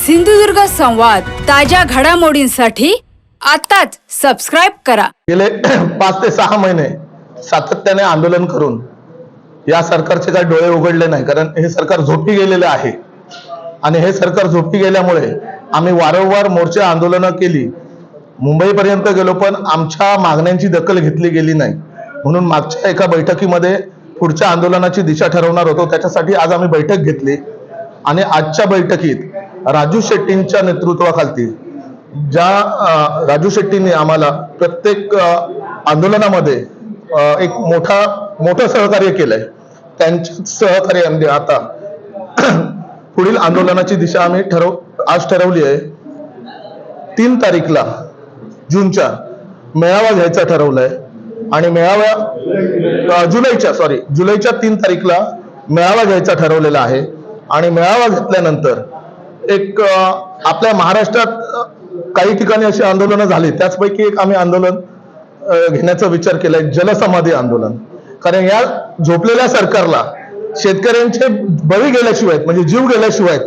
सिंधुदुर्ग संवाद ताज्या घडामोडींसाठी आताच सबस्क्राइब करा। गेले 5 ते 6 महिने सातत्याने आंदोलन करून या सरकारचे काही डोळे उघडले नाही, कारण हे सरकार झोपी गेलेले आहे। आणि हे सरकार झोपी गेल्यामुळे आम्ही वारंवार मोर्चे आंदोलनं केली, मुंबईपर्यंत गेलो, पण आमच्या मागण्यांची दखल घेतली गेली नाही। म्हणून मागच्या एका बैठकीमध्ये पुढच्या आंदोलनाची दिशा ठरवणार होतो, त्याच्यासाठी आज आम्ही बैठक घेतली। आणि आजच्या बैठकीत राजू शेट्टींच्या नेतृत्वाखाली ज्या राजू शेट्टींनी आम्हाला प्रत्येक आंदोलनामध्ये एक मोठं सहकार्य केलंय, त्यांच्या सहकार्यामध्ये आता पुढील आंदोलनाची दिशा आम्ही आज ठरवली आहे। 3 तारीखला जूनच्या मेळावा घ्यायचा ठरवलाय आणि जुलैच्या 3 तारीखला मेळावा घ्यायचा ठरवलेला आहे। आणि मेळावा घेतल्यानंतर एक आपल्या महाराष्ट्रात काही ठिकाणी अशी आंदोलनं झाली, त्याचपैकी एक आम्ही आंदोलन घेण्याचा विचार केलाय, जलसमाधी आंदोलन। कारण या झोपलेल्या सरकारला शेतकऱ्यांचे बळी गेल्याशिवाय, म्हणजे जीव गेल्याशिवाय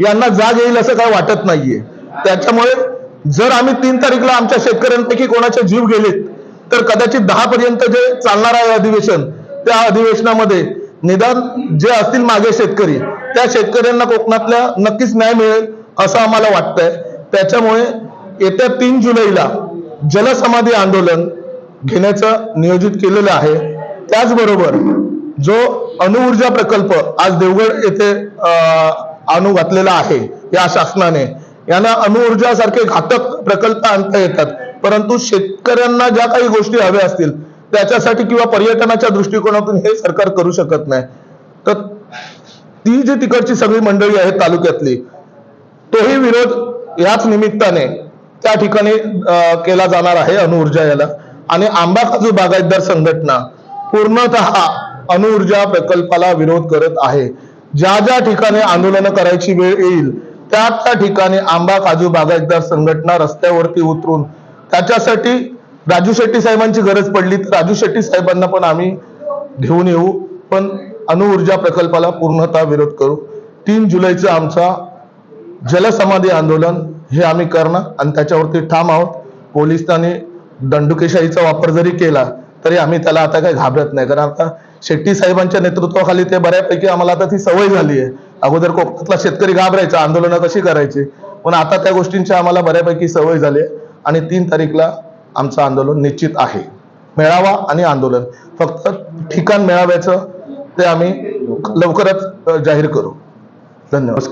यांना जाग येईल असं काय वाटत नाहीये। त्याच्यामुळे जर आम्ही 3 तारीखला आमच्या शेतकऱ्यांपैकी कोणाचे जीव गेलेत, तर कदाचित 10 पर्यंत जे चालणार आहे अधिवेशन, त्या अधिवेशनामध्ये निदान जे असतील मागे शेतकरी, त्या शेतकऱ्यांना कोकणातल्या नक्कीच न्याय मिळेल असं आम्हाला वाटतंय। त्याच्यामुळे येत्या 3 जुलैला जलसमाधी आंदोलन घेण्याचं नियोजित केलेलं आहे। त्याचबरोबर जो अणुऊर्जा प्रकल्प आज देवगड येथे आणू घातलेला आहे या शासनाने, यांना अणुऊर्जा सारखे घातक प्रकल्प आणता येतात, परंतु शेतकऱ्यांना ज्या काही गोष्टी हव्या असतील त्याच्यासाठी किंवा पर्यटनाच्या दृष्टिकोनातून हे सरकार करू शकत नाही। तर ती जी तिकडची सगळी मंडळी आहे तालुक्यातली, तोही विरोध याच निमित्ताने त्या ठिकाणी केला जाणार आहे अणुऊर्जा याला। आणि आंबा काजू बागायतदार संघटना पूर्णतः अणुऊर्जा प्रकल्पाला विरोध करत आहे। ज्या ज्या ठिकाणी आंदोलनं करायची वेळ येईल त्या ठिकाणी आंबा काजू बागायतदार संघटना रस्त्यावरती उतरून त्याच्यासाठी राजू शेट्टी साहेबांची गरज पडली तर राजू शेट्टी साहेबांना पण आम्ही घेऊन येऊ, पण अणुऊर्जा प्रकल्पाला पूर्णतः विरोध करू। 3 जुलैचं आमचा जलसमाधी आंदोलन हे आम्ही करणार आणि त्याच्यावरती ठाम आहोत। पोलिसांनी दंडुकेशाहीचा वापर जरी केला तरी आम्ही त्याला आता काही घाबरत नाही, कारण आता शेट्टी साहेबांच्या नेतृत्वाखाली ते बऱ्यापैकी आम्हाला आता ती सवय झाली आहे। अगोदर कोकणातला शेतकरी घाबरायचा, आंदोलनं कशी करायची, पण आता त्या गोष्टींची आम्हाला बऱ्यापैकी सवय झाली आहे। आणि 3 तारीखला आमचं आंदोलन निश्चित आहे, मेळावा आणि आंदोलन। फक्त ठिकाण मेळाव्याचं ते आम्ही लवकरच जाहीर करू। धन्यवाद।